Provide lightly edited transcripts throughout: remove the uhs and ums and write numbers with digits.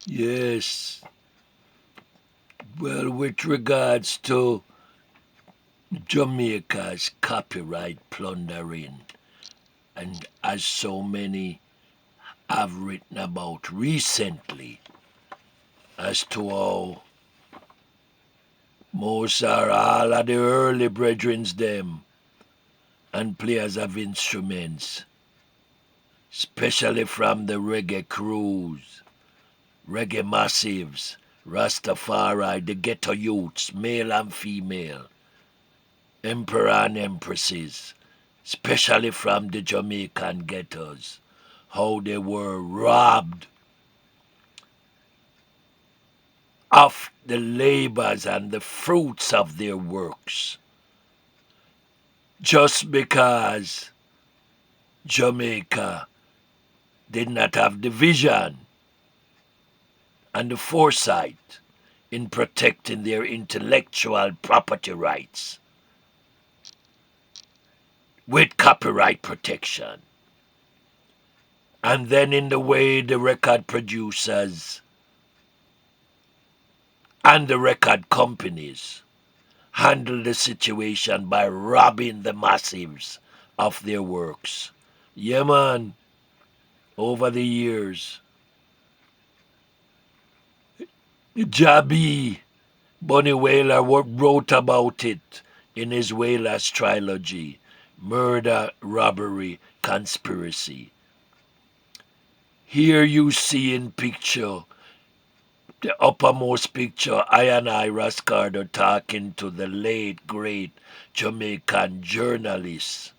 Yes. Well, with regards to Jamaica's copyright plundering, and as so many have written about recently, as to how most are all of the early brethrens them and players of instruments, especially from the reggae crews, reggae massives, Rastafari, the ghetto youths, male and female, emperor and empresses, especially from the Jamaican ghettos, how they were robbed of the labors and the fruits of their works just because Jamaica did not have the vision and the foresight in protecting their intellectual property rights with copyright protection. And then in the way the record producers and the record companies handle the situation by robbing the massives of their works. Yeah, man, over the years, Jabi Bunny Wailer wrote about it in his Wailer's trilogy, Murder, Robbery, Conspiracy. Here you see in picture, the uppermost picture, I and I, Cardo, talking to the late, great Jamaican journalist,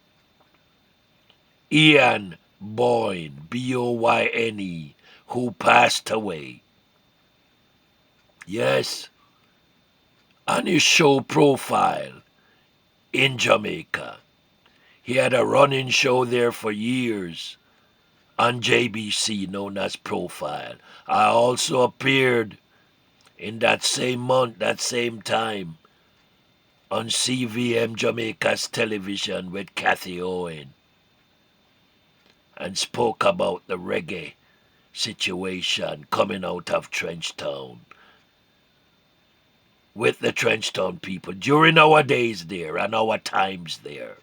Ian Boyne, Boyne, who passed away. Yes, on his show Profile in Jamaica. He had a running show there for years on JBC known as Profile. I also appeared in that same month, that same time, on CVM Jamaica's television with Kathy Owen and spoke about the reggae situation coming out of Trenchtown with the Trenchtown people during our days there and our times there.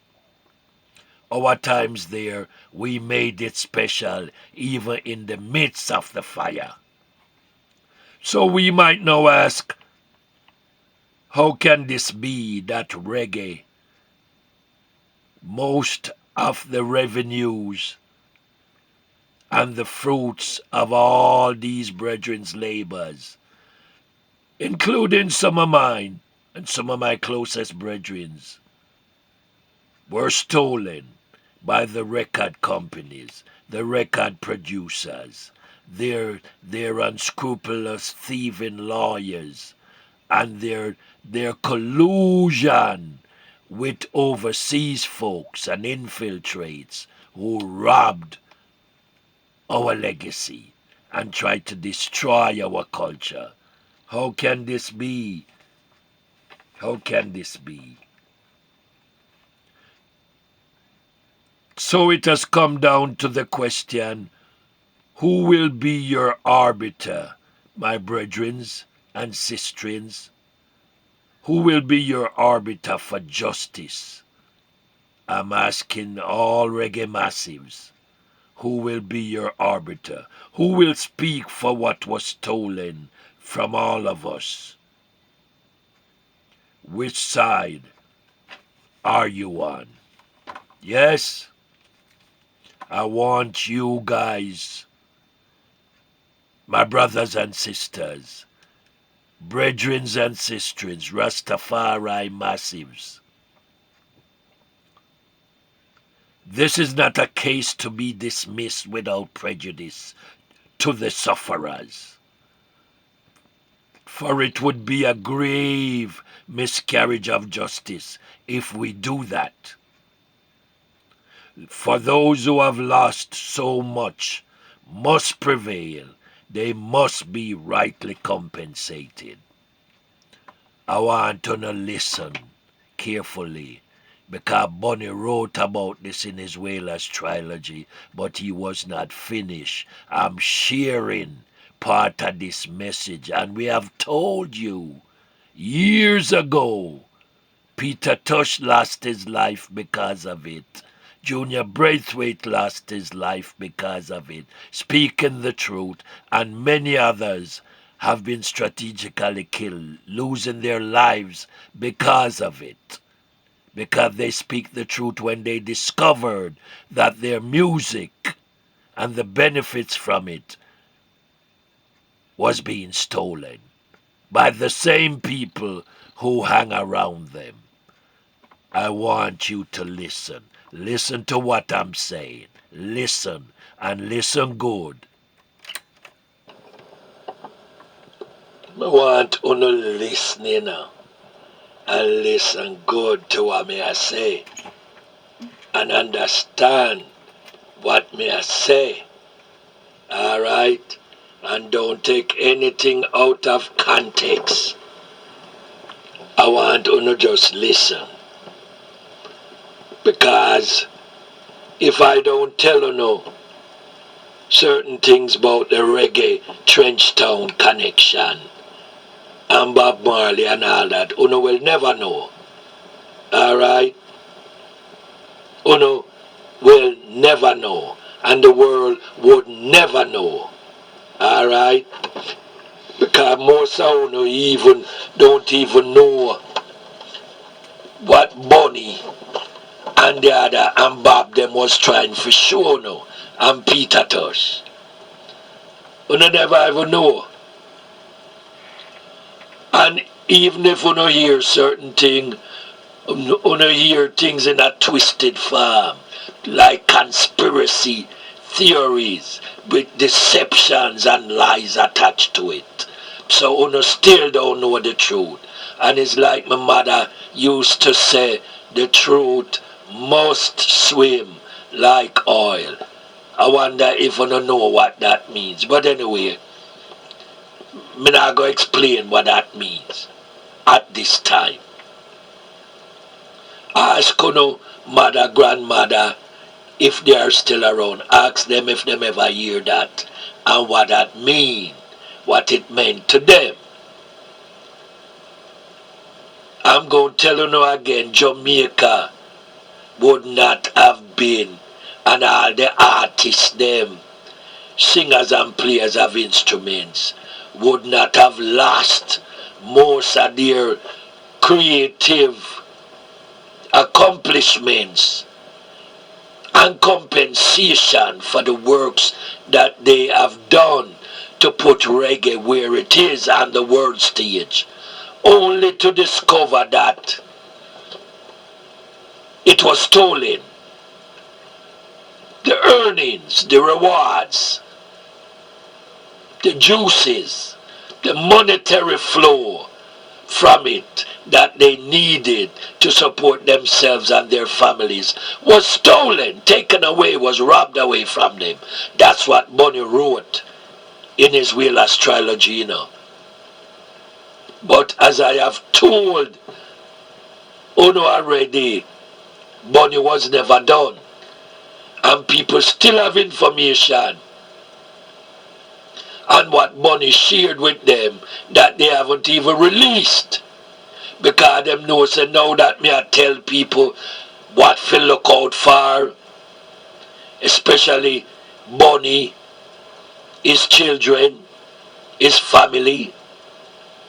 Our times there, we made it special even in the midst of the fire. So we might now ask, how can this be that reggae, most of the revenues and the fruits of all these brethren's labors, including some of mine and some of my closest brethren's, were stolen by the record companies, the record producers, their unscrupulous thieving lawyers, and their collusion with overseas folks and infiltrates who robbed our legacy and tried to destroy our culture. How can this be? How can this be? So it has come down to the question, who will be your arbiter, my brethrens and sistrins? Who will be your arbiter for justice? I'm asking all reggae massives. Who will be your arbiter? Who will speak for what was stolen from all of us? Which side are you on? Yes, I want you guys, my brothers and sisters, brethrens and sistrins, Rastafari massives. This is not a case to be dismissed without prejudice to the sufferers, for it would be a grave miscarriage of justice if we do that. For those who have lost so much must prevail. They must be rightly compensated. I want to listen carefully because Bunny wrote about this in his Whalers trilogy, but he was not finished. I'm sharing part of this message. And we have told you years ago, Peter Tosh lost his life because of it. Junior Braithwaite lost his life because of it. Speaking the truth, and many others have been strategically killed, losing their lives because of it. Because they speak the truth when they discovered that their music and the benefits from it was being stolen by the same people who hang around them. I want you to listen. Listen to what I'm saying. Listen, and listen good. I want you to listen now, and listen good to what me I say, and understand what me I say. Alright? And don't take anything out of context. I want you to just listen. Because if I don't tell you no certain things about the reggae Trenchtown connection and Bob Marley and all that, you will never know. Alright? You will never know. And the world would never know. Alright? Because most of you even don't even know what Bonnie and the other and Bob them was trying for sure now. And Peter Tosh. You never even know. And even if you don't hear certain things, you don't hear things in a twisted form, like conspiracy theories with deceptions and lies attached to it. So you still don't know the truth. And it's like my mother used to say, the truth must swim like oil. I wonder if you don't know what that means. But anyway, I'm not going to explain what that means at this time. Ask mother, grandmother, if they are still around. Ask them if they ever hear that and what that mean, what it meant to them. I'm going to tell you now again, Jamaica would not have been, and all the artists them, singers and players of instruments, would not have lost most of their creative accomplishments and compensation for the works that they have done to put reggae where it is on the world stage, only to discover that it was stolen. The earnings, the rewards, the juices, the monetary flow from it that they needed to support themselves and their families was stolen, taken away, was robbed away from them. That's what Bonnie wrote in his Wheelers trilogy, But as I have told already, Bonnie was never done. And people still have information on what Bonnie shared with them that they haven't even released. Because them know say now that me I tell people what to look out for, especially Bonnie, his children, his family,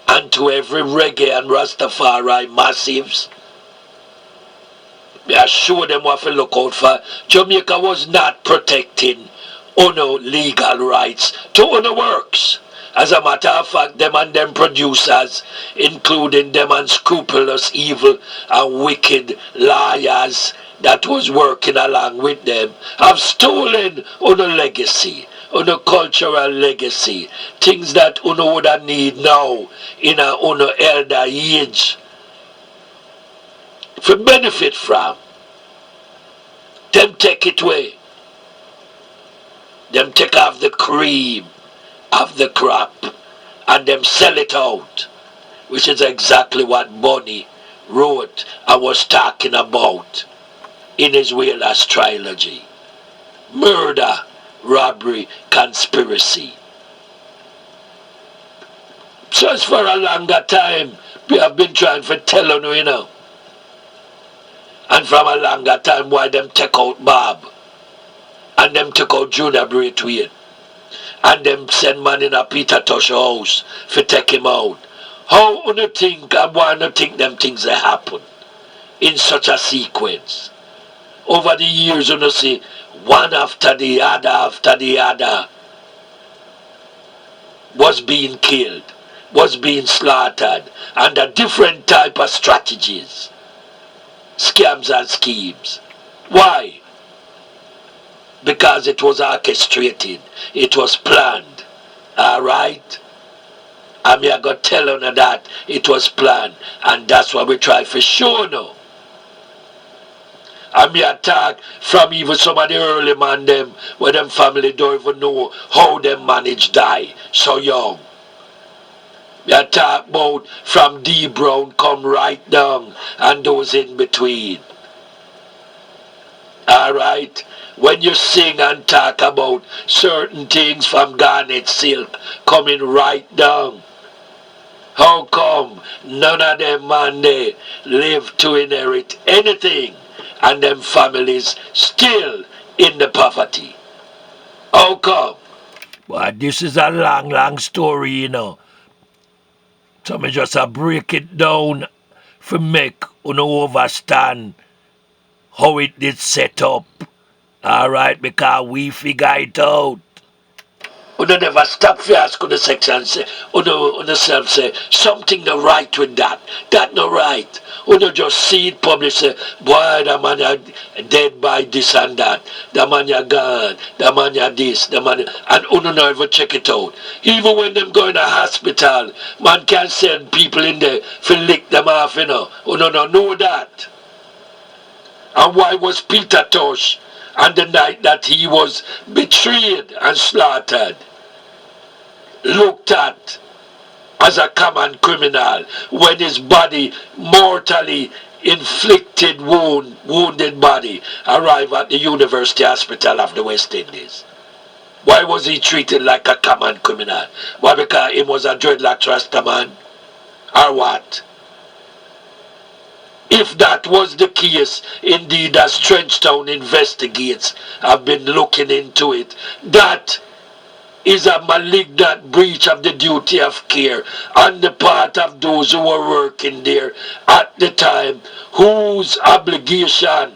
and to every reggae and Rastafari massives. Me I show them what to look out for. Jamaica was not protecting legal rights to works. As a matter of fact, them and them producers, including them unscrupulous, evil, and wicked liars that was working along with them, have stolen legacy, cultural legacy, things that would need now in a elder age for benefit from. Them take it away. Them take off the cream of the crop and them sell it out, which is exactly what Bonnie wrote and was talking about in his Wheelers trilogy. Murder, robbery, conspiracy. Just for a longer time, we have been trying to tell on you know. And from a longer time, why them take out Bob, and them take out Junior Braithwaite, and them send man in a Peter Tosh house for take him out. How you think and why you think them things that happen in such a sequence? Over the years, you see, one after the other, was being killed, was being slaughtered, under different type of strategies, scams and schemes. Why? Because it was orchestrated, it was planned. Alright? And me I got tell you that it was planned, and that's what we try for sure now. And me attack from even some of the early man them where them family don't even know how them manage die so young. Me attack about from D Brown come right down and those in between. Alright? When you sing and talk about certain things from Garnet Silk coming right down. How come none of them man they live to inherit anything and them families still in the poverty? How come? But this is a long, long story, you know. So me just break it down for make you know understand how it did set up. Alright, because we figure it out. Uno never stop for ask on the section say, uno self say, something no right with that. That no right. Uno just see it published say, boy, the man ya dead by this and that. The man ya gone. The man ya this. The man and uno never check it out. Even when them go in a hospital, man can send people in there to lick them off, you know. Uno no know that. And why was Peter Tosh on the night that he was betrayed and slaughtered, looked at as a common criminal when his body mortally inflicted wounded body arrived at the University Hospital of the West Indies? Why was he treated like a common criminal? Why, because he was a dreadlock Rasta man? Or what? If that was the case, indeed, as Trenchtown investigates, have been looking into it, that is a malignant breach of the duty of care on the part of those who were working there at the time, whose obligation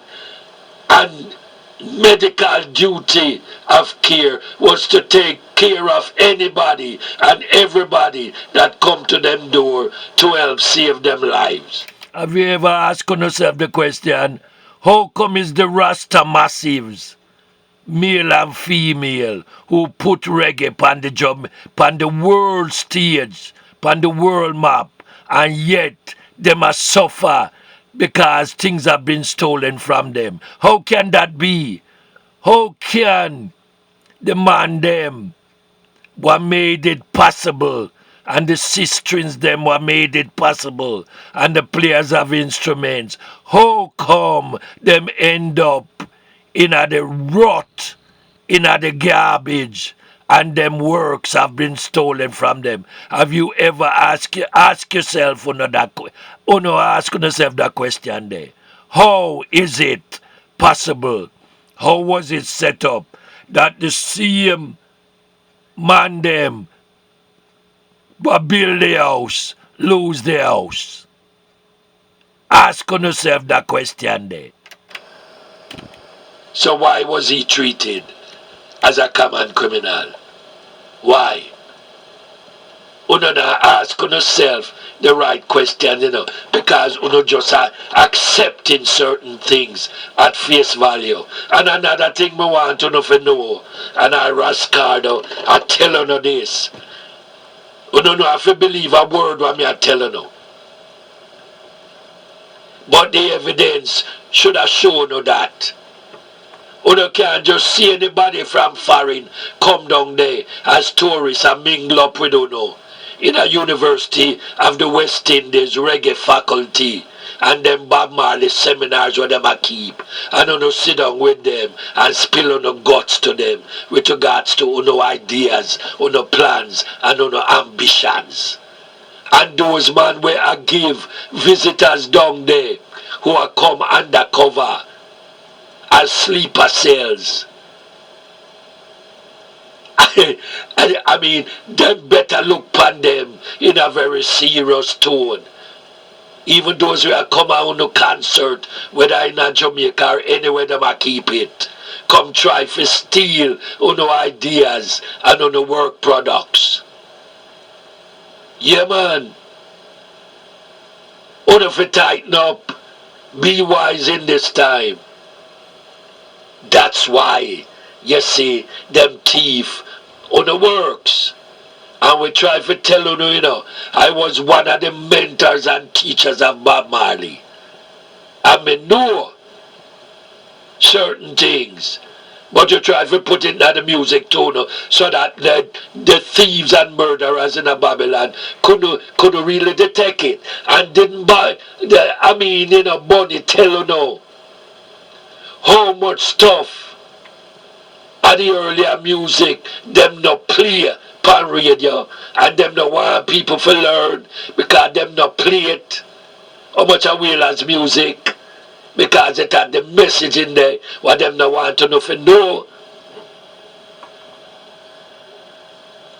and medical duty of care was to take care of anybody and everybody that come to them door to help save them lives. Have you ever asked yourself the question, how come is the Rasta massives, male and female, who put reggae on the world stage, on the world map, and yet they must suffer because things have been stolen from them? How can that be? How can the man them what made it possible, and the sistrings them what made it possible, and the players of instruments, how come them end up in a the rot, in a the garbage, and them works have been stolen from them? Have you ever ask yourself ask yourself that question there? How is it possible? How was it set up that the same man them but build the house, lose the house? Ask yourself that question there. So why was he treated as a common criminal? Why? Uno na ask yourself the right question, you know, because uno just accepting certain things at face value. And another thing we want to know, and I Cardo, I tell you this. Uno no have to believe a word what me I tell you. But the evidence should have shown you that. You can't just see anybody from foreign come down there as tourists and mingle up with you. In a University of the West Indies reggae faculty and them Bob Marley seminars where them a keep, and sit down with them and spill guts to them with regards to ideas, plans and ambitions. And those man where I give visitors down there who are come undercover as sleeper cells. I mean, them better look upon them in a very serious tone. Even those who are come out no concert, whether in a Jamaica or anywhere them a keep it, come try to steal on no ideas and on no work products. Yeah man, on if it tighten up, be wise in this time. That's why you see them thief on the works. And we try to tell you, I was one of the mentors and teachers of Bob Marley. I may know certain things, but you try to put it in the music too, so that the thieves and murderers in Babylon couldn't really detect it and didn't buy Bunny tell how much stuff of the earlier music them no play pan radio and them no want people to learn because them no play it. How much of Wheeler's music because it had the message in there what them no want to know.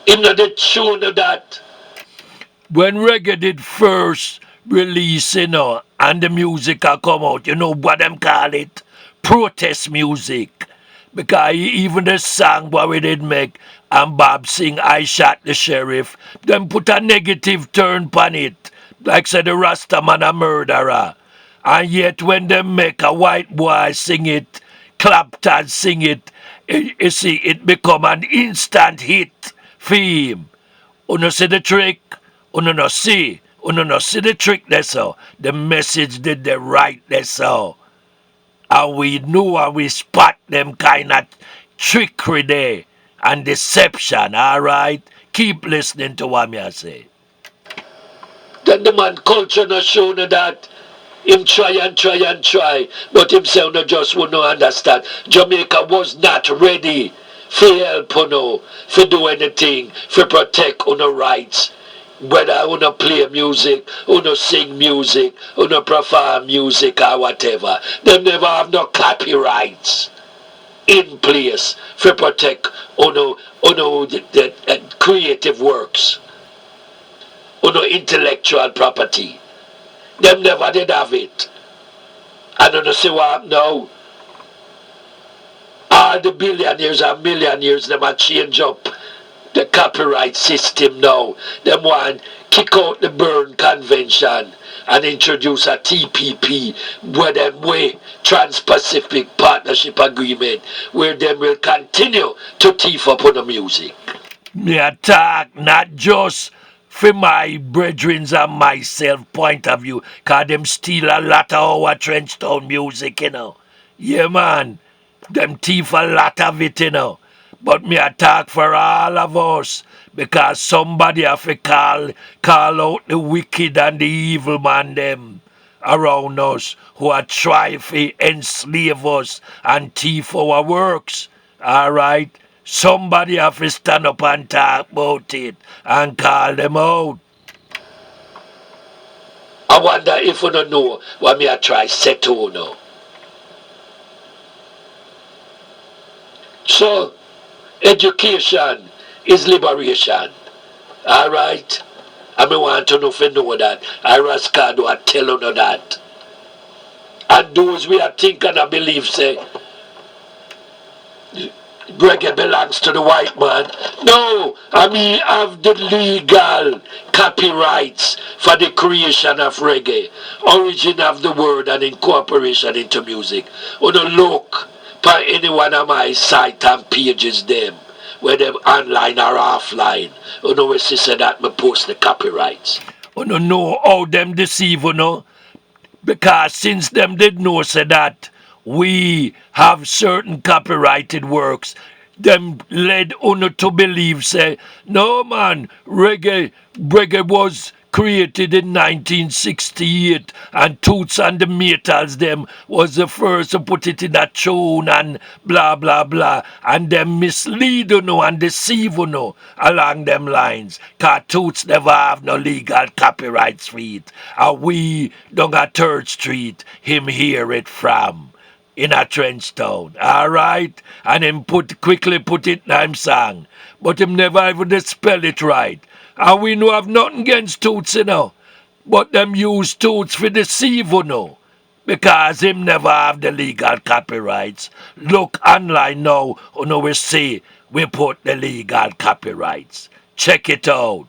Him not the tune of that. When reggae did first release, and the music a come out, you know what them call it? Protest music. Because even the song what we did make and Bob sing I Shot the Sheriff, them put a negative turn on it. Like said the Rasta man a murderer. And yet when they make a white boy sing it, Clapton sing it, you see it become an instant hit for him. Uno see the trick, uno no see the trick there so. The message did the right there so. And we know and we spot them kind of trickery there and deception, alright? Keep listening to what me I say. Then the man culture not show no that him try and try and try, but himself no just would not understand. Jamaica was not ready for help for do anything, for protect rights. Whether uno play music, uno sing music, uno perform music or whatever. Them never have no copyrights in place for protect the creative works, intellectual property. Them never did have it. I don't see what now. All the billionaires and millionaires them a change up the copyright system now. Them want kick out the Berne Convention and introduce a TPP where them way Trans-Pacific Partnership Agreement where them will continue to thief up on the music. Me attack not just from my brethren and myself point of view, cause them steal a lot of our Trenchtown music, Yeah man, them thief a lot of it, But me attack for all of us because somebody have to call out the wicked and the evil man them around us who are trying to enslave us and thief our works. Alright? Somebody have to stand up and talk about it and call them out. I wonder if you don't know what me I try say to you now. So, education is liberation. Alright? I me want to know if you know that. I Cardo I tell you that. And those we are thinking and believe say reggae belongs to the white man. No, I mean have the legal copyrights for the creation of reggae, origin of the word and incorporation into music. You don't look for any one of my site and pages them, whether online or offline. You know we say that me post the copyrights. You don't know how them deceive, because since them did know say that we have certain copyrighted works, them led uno to believe say, no man, reggae was created in 1968, and Toots and the Maytals them was the first to put it in a tune and blah blah blah, and them mislead you know and deceive you know along them lines. Cause Toots never have no legal copyrights for it. And we down at 3rd Street, him hear it from in a trench town, alright? And him quickly put it in him song. But him never even dey spell it right. And we no have nothing against Toots, you know. But them use Toots for deceive, you know. Because him never have the legal copyrights. Look online now, you know we see we put the legal copyrights. Check it out.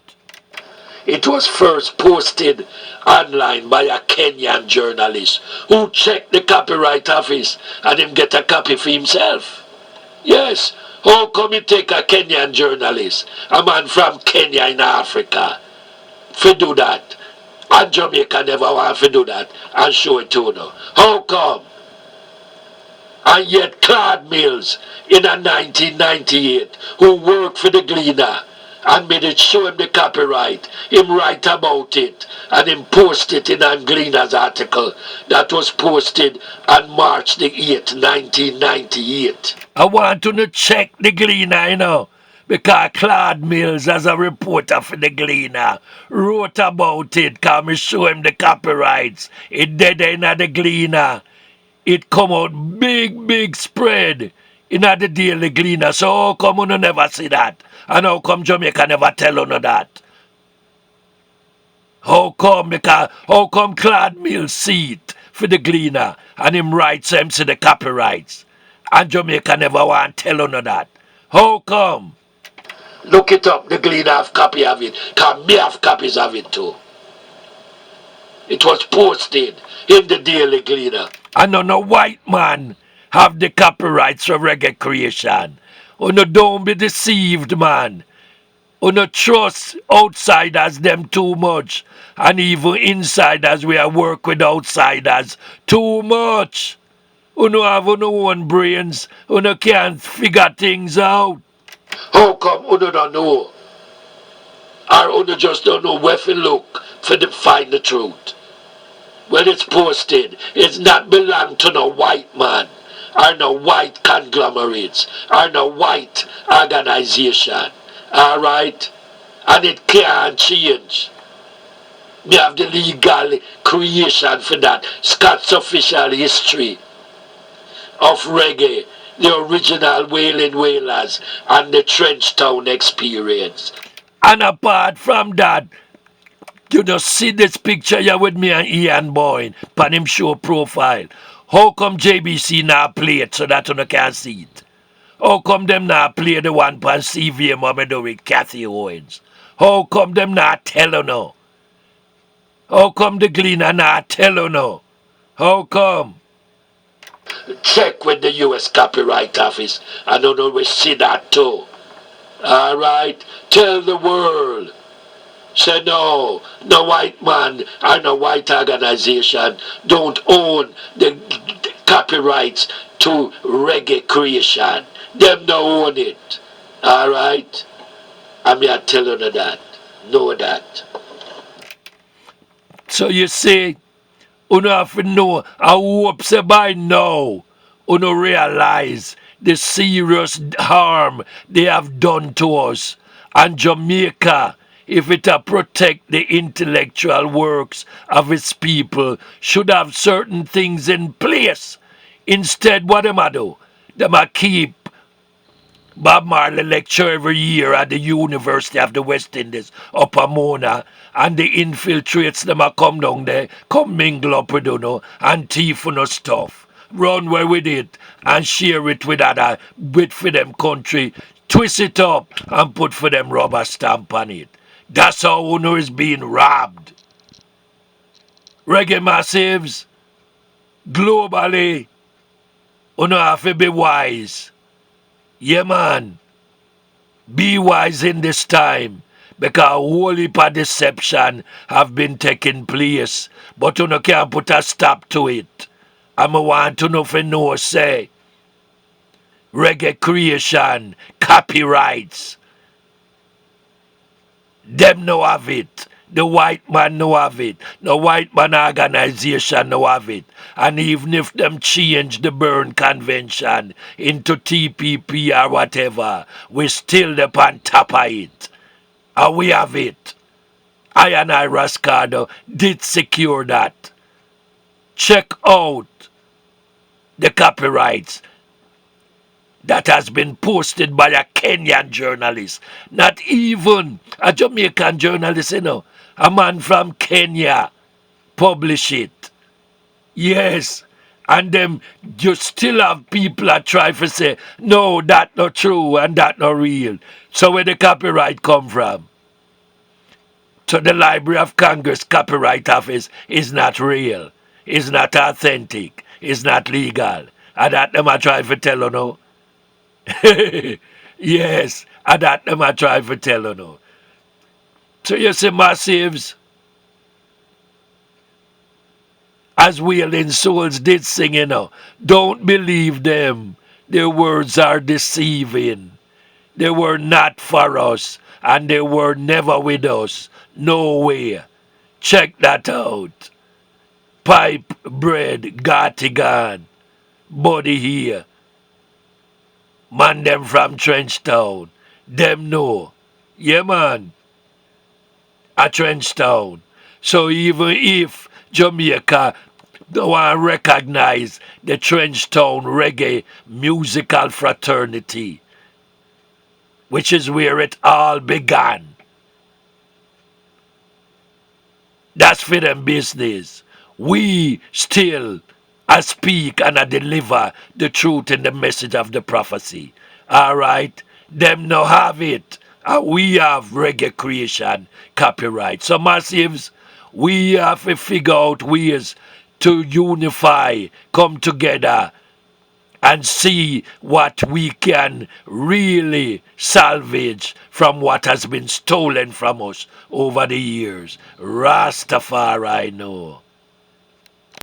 It was first posted online by a Kenyan journalist who checked the copyright office and him get a copy for himself. Yes, how come it take a Kenyan journalist, a man from Kenya in Africa, to do that? And Jamaica never want to do that and show it to you. How come? And yet Claude Mills in a 1998 who worked for the Gleaner and made it show him the copyright, him write about it and him post it in a Gleaner's article that was posted on March the 8th, 1998. I want to check the Gleaner, you know, because Claude Mills, as a reporter for the Gleaner, wrote about it because me show him the copyrights. It dead in the Gleaner. It come out big spread in the Daily Gleaner. So how come you never see that? And how come Jamaica never tell you that? How come Claude Mills see it for the Gleaner and him writes him see the copyrights? And Jamaica never want tell you that. How come? Look it up, the Gleaner have copy of it. Cause me have copies of it too. It was posted in the Daily Gleaner. And no white man have the copyrights for reggae creation. No don't be deceived, man. No trust outsiders them too much. And even insiders we are work with outsiders too much. No have no own brains. No can't figure things out. How come you don't know? Or you just don't know where to look for to find the truth? When it's posted, it's not belong to no white man, or no white conglomerates, or no white organization. Alright? And it can't change. We have the legal creation for that. Scott's official history of reggae, the original Wailing Wailers, and the Trench Town experience. And apart from that, you just see this picture here with me and Ian Boyne, pan him show profile. How come JBC not play it so that you can see it? How come them not play the one pan CVM Mohammed with Kathy Owens? How come them not tell you no? How come the Gleaner not tell you no? How come? Check with the US Copyright Office and you know we see that too. Alright? Tell the world. Say no white man or no white organization don't own the copyrights to reggae creation. Them no own it. Alright? I'm here telling you that. Know that. So you see, you have to know, I hope say by now, you realize the serious harm they have done to us. And Jamaica, if it protect the intellectual works of its people, should have certain things in place. Instead, what them a do? Them a keep Bob Marley lecture every year at the University of the West Indies, Upper Mona, and the infiltrates them a come down there, come mingle up with you know, and thief no stuff. Run away with it and share it with other, with for them country, twist it up and put for them rubber stamp on it. That's how Uno is being robbed. Reggae massives, globally, Uno have to be wise. Yeah, man. Be wise in this time, because a whole heap of deception have been taking place, but you can't put a stop to it. I want to know say, reggae creation, copyrights, them no have it. The white man know have it. The white man organization know have it. And even if them change the Berne Convention into TPP or whatever, we still the on top of it. And we have it. I and I, Rascardo, did secure that. Check out the copyrights that has been posted by a Kenyan journalist. Not even a Jamaican journalist, you know. A man from Kenya publish it. Yes. And them you still have people that try to say, no, that not true and that not real. So where the copyright come from? So the Library of Congress Copyright Office is not real, is not authentic, is not legal. And that them I try to tell you no. Yes, and that them I try to tell you no. So you see massives, as Wailing Souls did sing, you know, don't believe them. Their words are deceiving. They were not for us, and they were never with us. No way. Check that out. Pipe, bread, Gartigan, body here. Man them from Trenchtown. Them know. Yeah, man. A Trenchtown. So even if Jamaica don't want to recognize the Trenchtown reggae musical fraternity, which is where it all began, that's for them business. We still I speak and I deliver the truth in the message of the prophecy. All right? Them no have it. And we have reggae creation copyright. So massives, we have to figure out ways to unify, come together, and see what we can really salvage from what has been stolen from us over the years. Rastafari know.